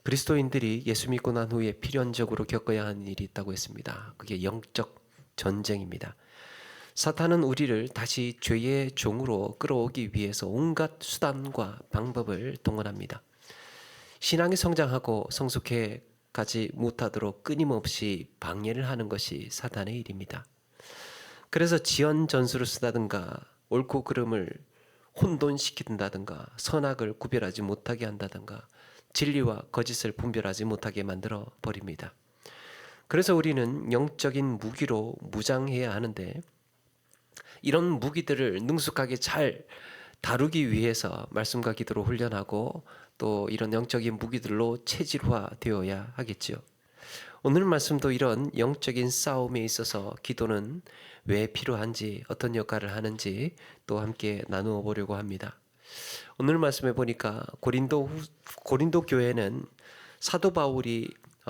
그리스도인들이 예수 믿고 난 후에 필연적으로 겪어야 하는 일이 있다고 했습니다. 그게 영적 전쟁입니다. 사탄은 우리를 다시 죄의 종으로 끌어오기 위해서 온갖 수단과 방법을 동원합니다. 신앙이 성장하고 성숙해 가지 못하도록 끊임없이 방해를 하는 것이 사탄의 일입니다. 그래서 지연 전술을 쓰다든가 옳고 그름을 혼돈시킨다든가 선악을 구별하지 못하게 한다든가 진리와 거짓을 분별하지 못하게 만들어 버립니다. 그래서 우리는 영적인 무기로 무장해야 하는데 이런 무기들을 능숙하게 잘 다루기 위해서 말씀과 기도로 훈련하고 또 이런 영적인 무기들로 체질화되어야 하겠지요. 오늘 말씀도 이런 영적인 싸움에 있어서 기도는 왜 필요한지 어떤 역할을 하는지 또 함께 나누어 보려고 합니다. 오늘 말씀에 보니까 고린도 교회는 사도 바울이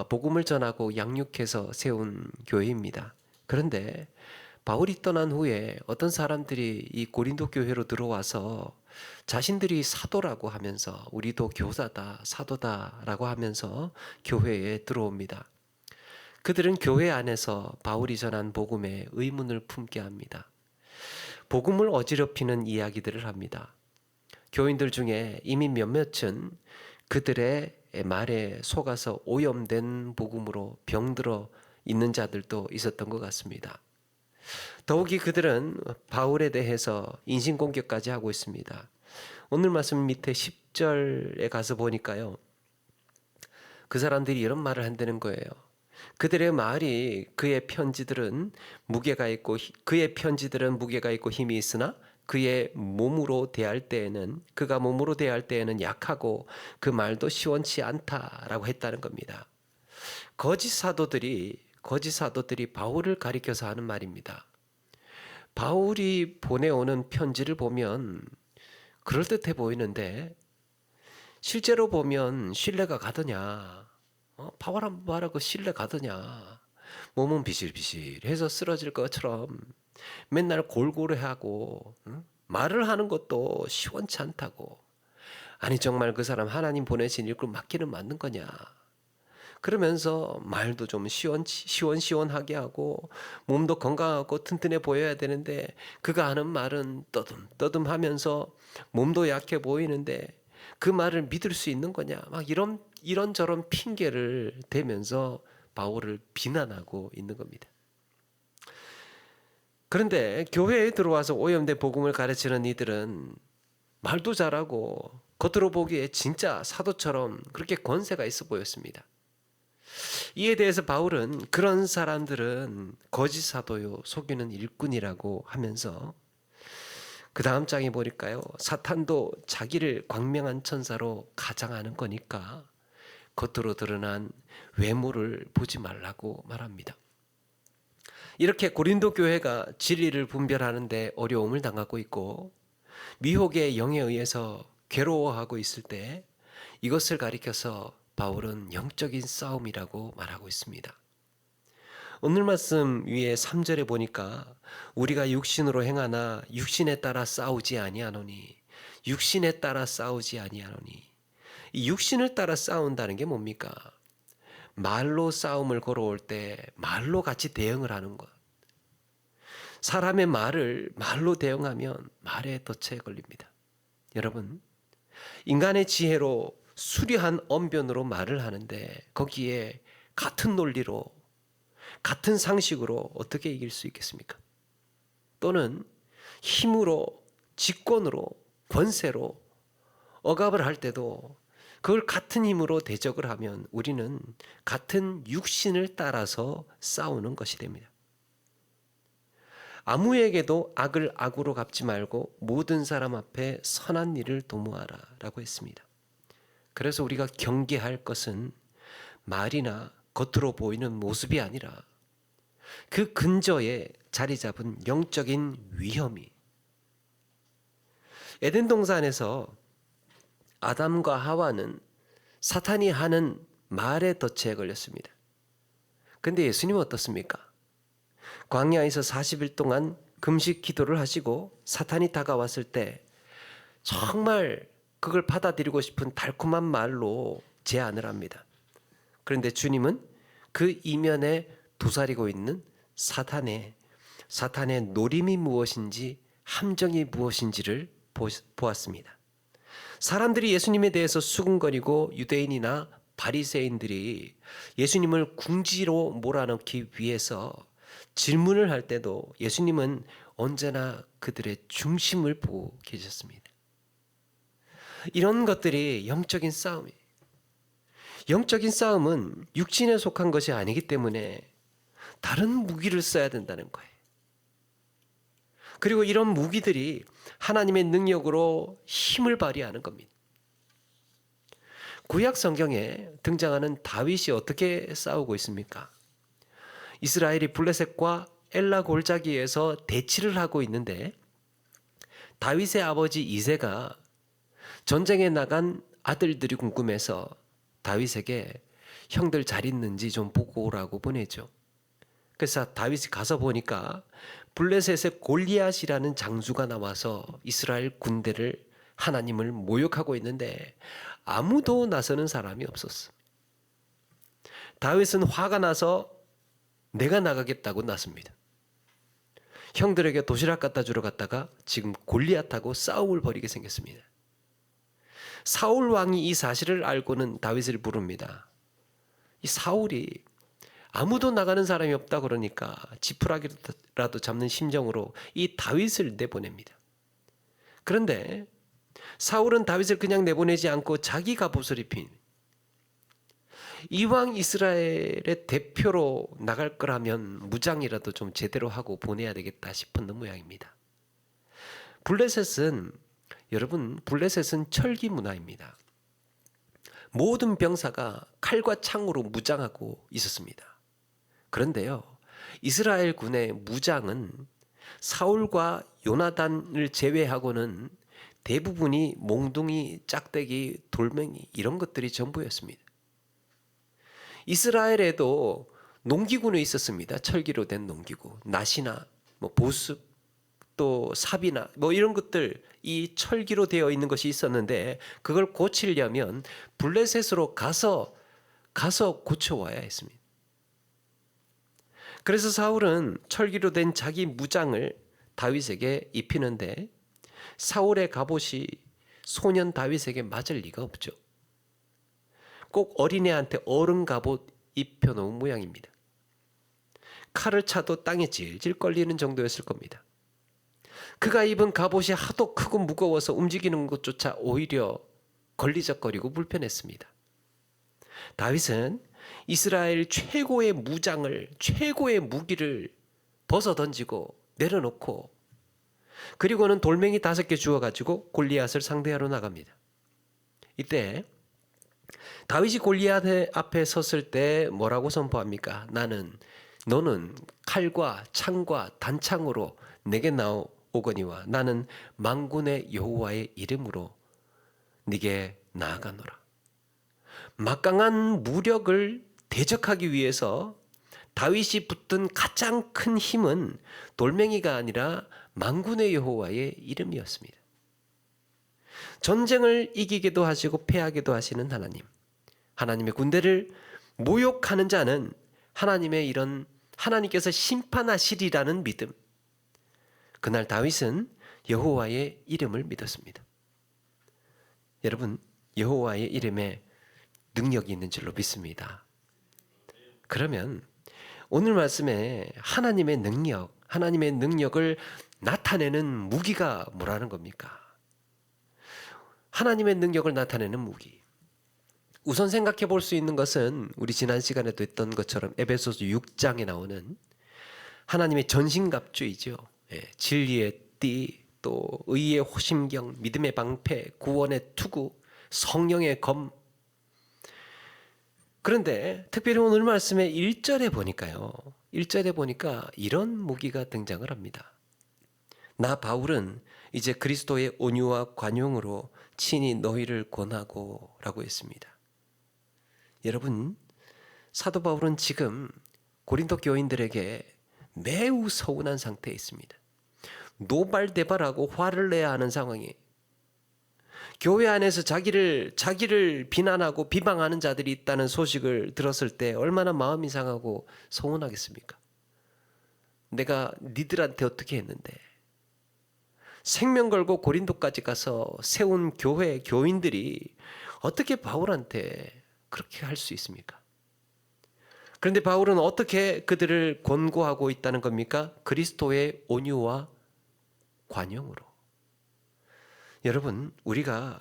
복음을 전하고 양육해서 세운 교회입니다. 그런데 바울이 떠난 후에 어떤 사람들이 이 고린도 교회로 들어와서 자신들이 사도라고 하면서 우리도 교사다, 사도다라고 하면서 교회에 들어옵니다. 그들은 교회 안에서 바울이 전한 복음에 의문을 품게 합니다. 복음을 어지럽히는 이야기들을 합니다. 교인들 중에 이미 몇몇은 그들의 말에 속아서 오염된 복음으로 병들어 있는 자들도 있었던 것 같습니다. 더욱이 그들은 바울에 대해서 인신공격까지 하고 있습니다. 오늘 말씀 밑에 10절에 가서 보니까요. 그 사람들이 이런 말을 한다는 거예요. 그들의 말이 그의 편지들은 무게가 있고 힘이 있으나 그가 몸으로 대할 때에는 약하고 그 말도 시원치 않다라고 했다는 겁니다. 거짓 사도들이 바울을 가리켜서 하는 말입니다. 바울이 보내오는 편지를 보면 그럴듯해 보이는데 실제로 보면 신뢰가 가더냐? 바울 한번 봐라, 그 신뢰 가더냐? 몸은 비실비실해서 쓰러질 것처럼 맨날 골골해하고 말을 하는 것도 시원치 않다고. 아니 정말 그 사람 하나님 보내신 일꾼 맞기는 맞는 거냐? 그러면서 말도 좀 시원시원하게 하고 몸도 건강하고 튼튼해 보여야 되는데 그가 하는 말은 떠듬하면서 몸도 약해 보이는데 그 말을 믿을 수 있는 거냐? 막 이런저런 핑계를 대면서 바울을 비난하고 있는 겁니다. 그런데 교회에 들어와서 오염된 복음을 가르치는 이들은 말도 잘하고 겉으로 보기에 진짜 사도처럼 그렇게 권세가 있어 보였습니다. 이에 대해서 바울은 그런 사람들은 거짓 사도요 속이는 일꾼이라고 하면서 그 다음 장에 보니까요. 사탄도 자기를 광명한 천사로 가장하는 거니까 겉으로 드러난 외모를 보지 말라고 말합니다. 이렇게 고린도 교회가 진리를 분별하는 데 어려움을 당하고 있고 미혹의 영에 의해서 괴로워하고 있을 때 이것을 가리켜서 바울은 영적인 싸움이라고 말하고 있습니다. 오늘 말씀 위에 3절에 보니까 우리가 육신으로 행하나 육신에 따라 싸우지 아니하노니 육신에 따라 싸우지 아니하노니 이 육신을 따라 싸운다는 게 뭡니까? 말로 싸움을 걸어올 때 말로 같이 대응을 하는 것. 사람의 말을 말로 대응하면 말에 덫에 걸립니다. 여러분, 인간의 지혜로 수려한 언변으로 말을 하는데 거기에 같은 논리로 같은 상식으로 어떻게 이길 수 있겠습니까? 또는 힘으로 직권으로 권세로 억압을 할 때도 그걸 같은 힘으로 대적을 하면 우리는 같은 육신을 따라서 싸우는 것이 됩니다. 아무에게도 악을 악으로 갚지 말고 모든 사람 앞에 선한 일을 도모하라 라고 했습니다. 그래서 우리가 경계할 것은 말이나 겉으로 보이는 모습이 아니라 그 근저에 자리 잡은 영적인 위험이. 에덴 동산에서 아담과 하와는 사탄이 하는 말의 덫에 걸렸습니다. 근데 예수님은 어떻습니까? 광야에서 40일 동안 금식 기도를 하시고 사탄이 다가왔을 때 정말 그걸 받아들이고 싶은 달콤한 말로 제안을 합니다. 그런데 주님은 그 이면에 도사리고 있는 사탄의 노림이 무엇인지, 함정이 무엇인지를 보았습니다. 사람들이 예수님에 대해서 수군거리고 유대인이나 바리새인들이 예수님을 궁지로 몰아넣기 위해서 질문을 할 때도 예수님은 언제나 그들의 중심을 보고 계셨습니다. 이런 것들이 영적인 싸움이에요. 영적인 싸움은 육신에 속한 것이 아니기 때문에 다른 무기를 써야 된다는 거예요. 그리고 이런 무기들이 하나님의 능력으로 힘을 발휘하는 겁니다. 구약 성경에 등장하는 다윗이 어떻게 싸우고 있습니까? 이스라엘이 블레셋과 엘라 골짜기에서 대치를 하고 있는데 다윗의 아버지 이새가 전쟁에 나간 아들들이 궁금해서 다윗에게 형들 잘 있는지 좀 보고 오라고 보내죠. 그래서 다윗이 가서 보니까 블레셋의 골리앗이라는 장수가 나와서 이스라엘 군대를, 하나님을 모욕하고 있는데 아무도 나서는 사람이 없었어. 다윗은 화가 나서 내가 나가겠다고 나섭니다. 형들에게 도시락 갖다 주러 갔다가 지금 골리앗하고 싸움을 벌이게 생겼습니다. 사울 왕이 이 사실을 알고는 다윗을 부릅니다. 이 사울이 아무도 나가는 사람이 없다 그러니까 지푸라기라도 잡는 심정으로 이 다윗을 내보냅니다. 그런데 사울은 다윗을 그냥 내보내지 않고 자기 갑옷을 입힌, 이왕 이스라엘의 대표로 나갈 거라면 무장이라도 좀 제대로 하고 보내야 되겠다 싶은 모양입니다. 여러분 블레셋은 철기 문화입니다. 모든 병사가 칼과 창으로 무장하고 있었습니다. 그런데요, 이스라엘 군의 무장은 사울과 요나단을 제외하고는 대부분이 몽둥이, 짝대기, 돌멩이 이런 것들이 전부였습니다. 이스라엘에도 농기구는 있었습니다. 철기로 된 농기구, 낫이나 보습, 또 삽이나 이런 것들, 이 철기로 되어 있는 것이 있었는데 그걸 고치려면 블레셋으로 가서 고쳐와야 했습니다. 그래서 사울은 철기로 된 자기 무장을 다윗에게 입히는데 사울의 갑옷이 소년 다윗에게 맞을 리가 없죠. 꼭 어린애한테 어른 갑옷 입혀놓은 모양입니다. 칼을 차도 땅에 질질 걸리는 정도였을 겁니다. 그가 입은 갑옷이 하도 크고 무거워서 움직이는 것조차 오히려 걸리적거리고 불편했습니다. 다윗은 이스라엘 최고의 무장을, 최고의 무기를 벗어던지고 내려놓고, 그리고는 돌멩이 5개 주워가지고 골리앗을 상대하러 나갑니다. 이때 다윗이 골리앗 앞에 섰을 때 뭐라고 선포합니까? 너는 칼과 창과 단창으로 내게 나오거니와 나는 만군의 여호와의 이름으로 네게 나아가노라. 막강한 무력을 대적하기 위해서 다윗이 붙든 가장 큰 힘은 돌멩이가 아니라 만군의 여호와의 이름이었습니다. 전쟁을 이기기도 하시고 패하기도 하시는 하나님의 군대를 모욕하는 자는 하나님께서 심판하시리라는 믿음. 그날 다윗은 여호와의 이름을 믿었습니다. 여러분, 여호와의 이름에 능력이 있는 줄로 믿습니다. 그러면 오늘 말씀에 하나님의 능력을 나타내는 무기가 뭐라는 겁니까? 하나님의 능력을 나타내는 무기. 우선 생각해 볼 수 있는 것은 우리 지난 시간에도 했던 것처럼 에베소서 6장에 나오는 하나님의 전신갑주이죠. 진리의 띠, 또 의의 호심경, 믿음의 방패, 구원의 투구, 성령의 검. 그런데 특별히 오늘 말씀의 1절에 보니까 이런 무기가 등장을 합니다. 나 바울은 이제 그리스도의 온유와 관용으로 친히 너희를 권하고 라고 했습니다. 여러분, 사도 바울은 지금 고린도 교인들에게 매우 서운한 상태에 있습니다. 노발대발하고 화를 내야 하는 상황이에요. 교회 안에서 자기를 비난하고 비방하는 자들이 있다는 소식을 들었을 때 얼마나 마음이 상하고 서운하겠습니까? 내가 니들한테 어떻게 했는데, 생명 걸고 고린도까지 가서 세운 교회 교인들이 어떻게 바울한테 그렇게 할 수 있습니까? 그런데 바울은 어떻게 그들을 권고하고 있다는 겁니까? 그리스도의 온유와 관용으로. 여러분, 우리가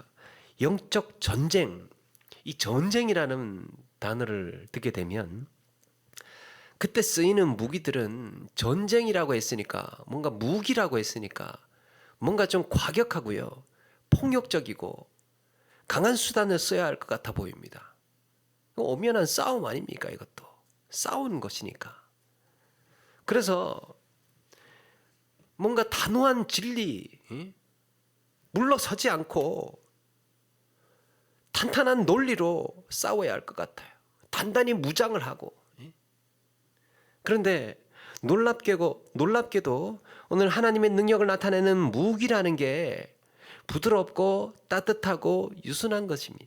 영적 전쟁, 이 전쟁이라는 단어를 듣게 되면 그때 쓰이는 무기들은 전쟁이라고 했으니까, 뭔가 무기라고 했으니까 뭔가 좀 과격하고요, 폭력적이고 강한 수단을 써야 할 것 같아 보입니다. 엄연한 싸움 아닙니까? 이것도 싸우는 것이니까. 그래서 뭔가 단호한 진리, 물러서지 않고 탄탄한 논리로 싸워야 할 것 같아요. 단단히 무장을 하고. 그런데 놀랍게도 오늘 하나님의 능력을 나타내는 무기라는 게 부드럽고 따뜻하고 유순한 것입니다.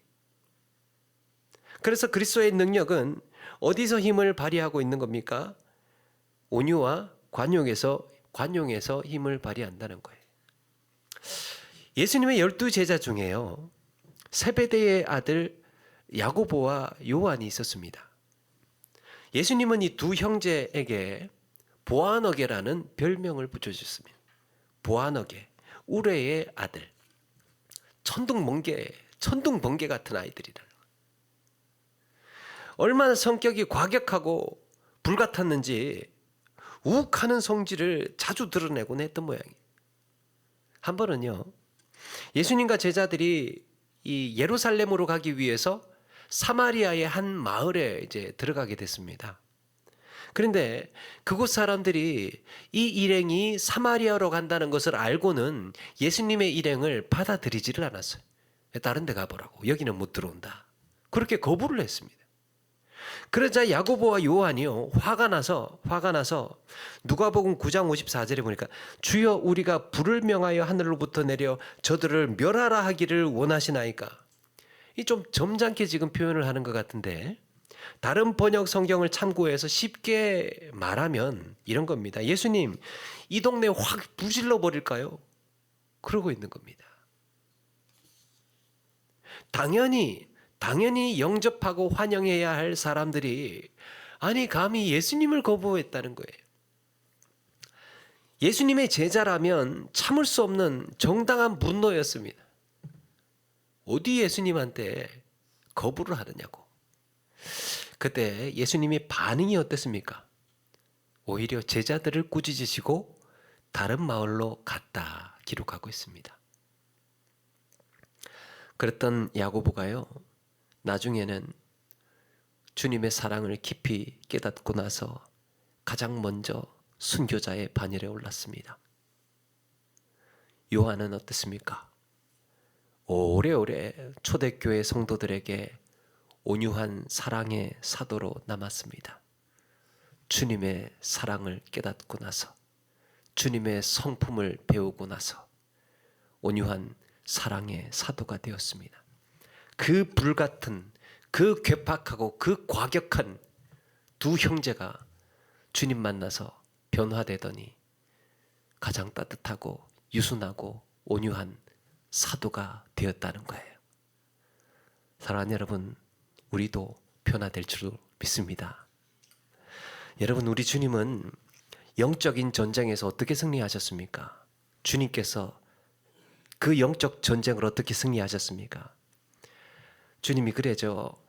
그래서 그리스도의 능력은 어디서 힘을 발휘하고 있는 겁니까? 온유와 관용에서 힘을 발휘한다는 거예요. 예수님의 12제자 중에요, 세베대의 아들 야고보와 요한이 있었습니다. 예수님은 이 두 형제에게 보아너게라는 별명을 붙여주셨습니다. 보아너게, 우레의 아들, 천둥번개 같은 아이들이라. 얼마나 성격이 과격하고 불같았는지 욱하는 성질을 자주 드러내곤 했던 모양이에요. 한 번은요, 예수님과 제자들이 이 예루살렘으로 가기 위해서 사마리아의 한 마을에 이제 들어가게 됐습니다. 그런데 그곳 사람들이 이 일행이 사마리아로 간다는 것을 알고는 예수님의 일행을 받아들이지를 않았어요. 다른 데 가보라고, 여기는 못 들어온다, 그렇게 거부를 했습니다. 그러자 야고보와 요한이요, 화가 나서 누가복음 9장 54절에 보니까 주여 우리가 불을 명하여 하늘로부터 내려 저들을 멸하라 하기를 원하시나이까. 이 좀 점잖게 지금 표현을 하는 것 같은데, 다른 번역 성경을 참고해서 쉽게 말하면 이런 겁니다. 예수님, 이 동네 확 부질러 버릴까요? 그러고 있는 겁니다. 당연히 영접하고 환영해야 할 사람들이 아니 감히 예수님을 거부했다는 거예요. 예수님의 제자라면 참을 수 없는 정당한 분노였습니다. 어디 예수님한테 거부를 하느냐고. 그때 예수님의 반응이 어땠습니까? 오히려 제자들을 꾸짖으시고 다른 마을로 갔다 기록하고 있습니다. 그랬던 야고보가요, 나중에는 주님의 사랑을 깊이 깨닫고 나서 가장 먼저 순교자의 반열에 올랐습니다. 요한은 어떻습니까? 오래오래 초대교회 성도들에게 온유한 사랑의 사도로 남았습니다. 주님의 사랑을 깨닫고 나서, 주님의 성품을 배우고 나서 온유한 사랑의 사도가 되었습니다. 그 불같은, 그 괴팍하고 그 과격한 두 형제가 주님 만나서 변화되더니 가장 따뜻하고 유순하고 온유한 사도가 되었다는 거예요. 사랑하는 여러분, 우리도 변화될 줄 믿습니다. 여러분, 우리 주님은 영적인 전쟁에서 어떻게 승리하셨습니까? 주님께서 그 영적 전쟁을 어떻게 승리하셨습니까? 주님이 그러죠.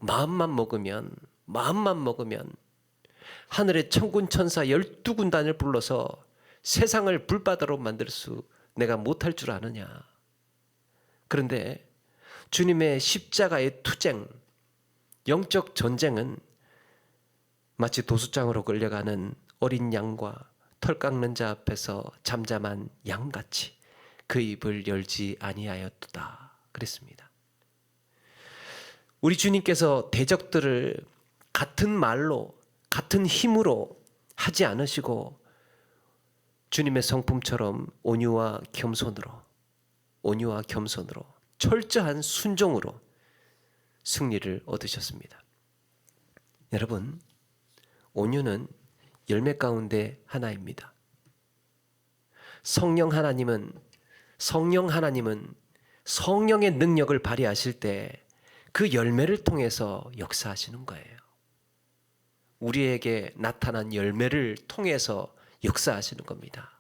마음만 먹으면 하늘의 천군 천사 12군단을 불러서 세상을 불바다로 만들 수 내가 못할 줄 아느냐. 그런데 주님의 십자가의 투쟁, 영적 전쟁은 마치 도수장으로 끌려가는 어린 양과 털 깎는 자 앞에서 잠잠한 양같이 그 입을 열지 아니하였도다 그랬습니다. 우리 주님께서 대적들을 같은 말로, 같은 힘으로 하지 않으시고 주님의 성품처럼 온유와 겸손으로 철저한 순종으로 승리를 얻으셨습니다. 여러분, 온유는 열매 가운데 하나입니다. 성령 하나님은 성령의 능력을 발휘하실 때 그 열매를 통해서 역사하시는 거예요. 우리에게 나타난 열매를 통해서 역사하시는 겁니다.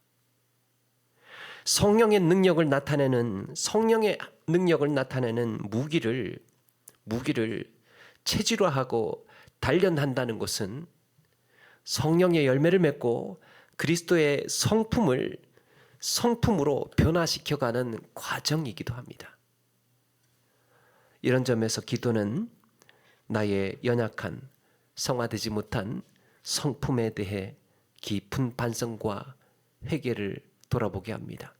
성령의 능력을 나타내는 무기를 체질화하고 단련한다는 것은 성령의 열매를 맺고 그리스도의 성품으로 변화시켜가는 과정이기도 합니다. 이런 점에서 기도는 나의 연약한 성화되지 못한 성품에 대해 깊은 반성과 회개를 돌아보게 합니다.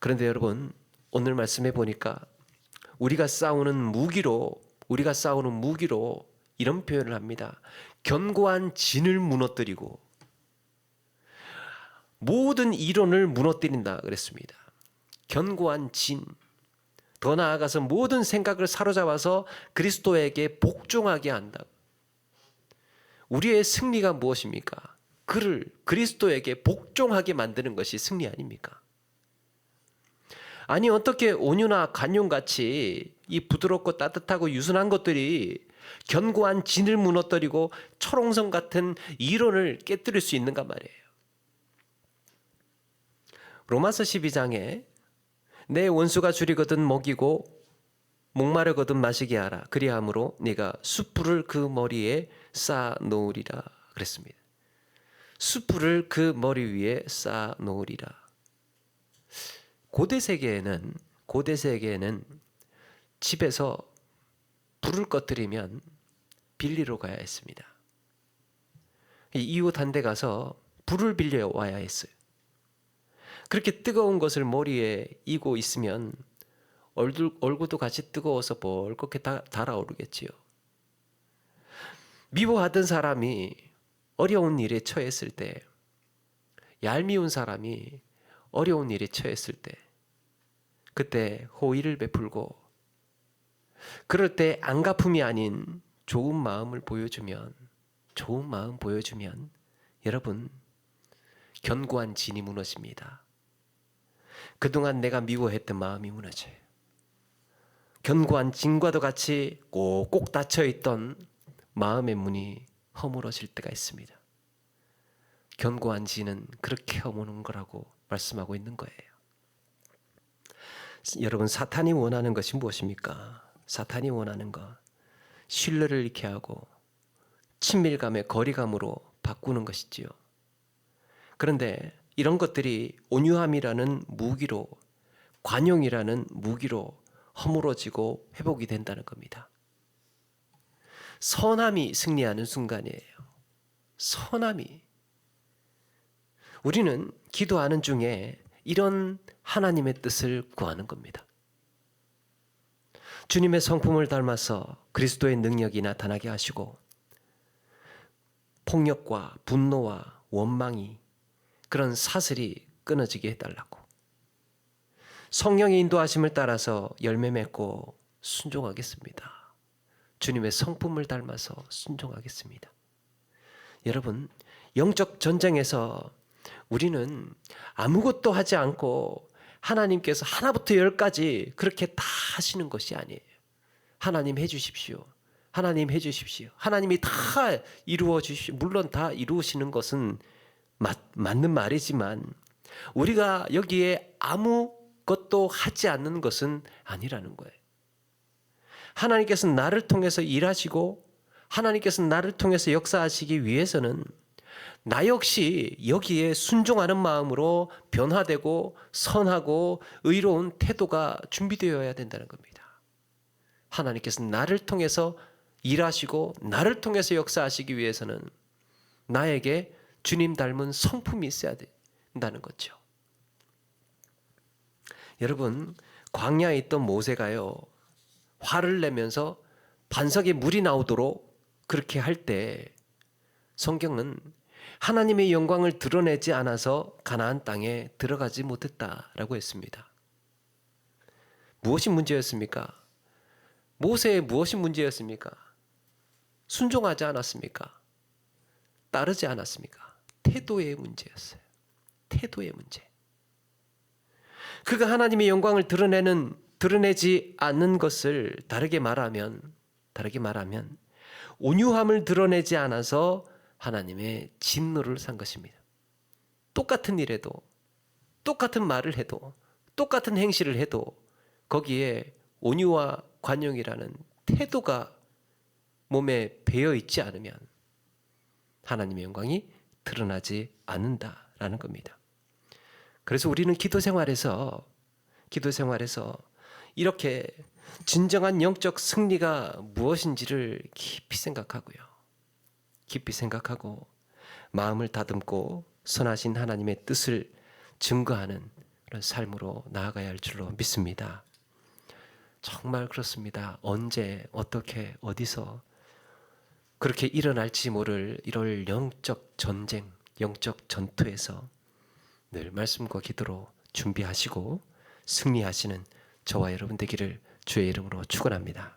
그런데 여러분, 오늘 말씀해 보니까 우리가 싸우는 무기로 이런 표현을 합니다. 견고한 진을 무너뜨리고 모든 이론을 무너뜨린다 그랬습니다. 견고한 진. 더 나아가서 모든 생각을 사로잡아서 그리스도에게 복종하게 한다. 우리의 승리가 무엇입니까? 그를 그리스도에게 복종하게 만드는 것이 승리 아닙니까? 아니, 어떻게 온유나 간용같이 이 부드럽고 따뜻하고 유순한 것들이 견고한 진을 무너뜨리고 철옹성 같은 이론을 깨뜨릴 수 있는가 말이에요. 로마서 12장에 내 원수가 줄이거든 먹이고 목마르거든 마시게 하라. 그리함으로 네가 숯불을 그 머리에 쌓아 놓으리라 그랬습니다. 숯불을 그 머리 위에 쌓아 놓으리라. 고대 세계에는 집에서 불을 꺼뜨리면 빌리러 가야 했습니다. 이웃 한 대 가서 불을 빌려 와야 했어요. 그렇게 뜨거운 것을 머리에 이고 있으면 얼굴도 같이 뜨거워서 벌겋게 달아오르겠지요. 미워하던 사람이 어려운 일에 처했을 때, 얄미운 사람이 어려운 일에 처했을 때, 그때 호의를 베풀고 그럴 때 안갚음이 아닌 좋은 마음 보여주면 여러분, 견고한 진이 무너집니다. 그동안 내가 미워했던 마음이 무너져요. 견고한 진과도 같이 꼭꼭 닫혀있던 마음의 문이 허물어질 때가 있습니다. 견고한 진은 그렇게 허무는 거라고 말씀하고 있는 거예요. 여러분, 사탄이 원하는 것이 무엇입니까? 사탄이 원하는 것, 신뢰를 잃게 하고 친밀감의 거리감으로 바꾸는 것이지요. 그런데 이런 것들이 온유함이라는 무기로, 관용이라는 무기로 허물어지고 회복이 된다는 겁니다. 선함이 승리하는 순간이에요. 선함이. 우리는 기도하는 중에 이런 하나님의 뜻을 구하는 겁니다. 주님의 성품을 닮아서 그리스도의 능력이 나타나게 하시고 폭력과 분노와 원망이, 그런 사슬이 끊어지게 해달라고. 성령의 인도하심을 따라서 열매 맺고 순종하겠습니다. 주님의 성품을 닮아서 순종하겠습니다. 여러분, 영적 전쟁에서 우리는 아무것도 하지 않고 하나님께서 하나부터 열까지 그렇게 다 하시는 것이 아니에요. 하나님 해주십시오. 하나님 해주십시오. 하나님이 다 이루어 주십시오. 물론 다 이루시는 것은 맞는 말이지만 우리가 여기에 아무것도 하지 않는 것은 아니라는 거예요. 하나님께서는 나를 통해서 일하시고 하나님께서는 나를 통해서 역사하시기 위해서는 나 역시 여기에 순종하는 마음으로 변화되고 선하고 의로운 태도가 준비되어야 된다는 겁니다. 하나님께서는 나를 통해서 일하시고 나를 통해서 역사하시기 위해서는 나에게 주님 닮은 성품이 있어야 된다는 거죠. 여러분, 광야에 있던 모세가요, 화를 내면서 반석에 물이 나오도록 그렇게 할 때 성경은 하나님의 영광을 드러내지 않아서 가나안 땅에 들어가지 못했다라고 했습니다. 무엇이 문제였습니까? 모세의 무엇이 문제였습니까? 순종하지 않았습니까? 따르지 않았습니까? 태도의 문제였어요. 태도의 문제. 그가 하나님의 영광을 드러내지 않는 것을 다르게 말하면 온유함을 드러내지 않아서 하나님의 진노를 산 것입니다. 똑같은 일에도, 똑같은 말을 해도, 똑같은 행실을 해도 거기에 온유와 관용이라는 태도가 몸에 배어 있지 않으면 하나님의 영광이 드러나지 않는다라는 겁니다. 그래서 우리는 기도 생활에서 이렇게 진정한 영적 승리가 무엇인지를 깊이 생각하고 마음을 다듬고 선하신 하나님의 뜻을 증거하는 그런 삶으로 나아가야 할 줄로 믿습니다. 정말 그렇습니다. 언제 어떻게 어디서 그렇게 일어날지 모를 이럴 영적 전쟁, 영적 전투에서 늘 말씀과 기도로 준비하시고 승리하시는 저와 여러분 되기를 주의 이름으로 축원합니다.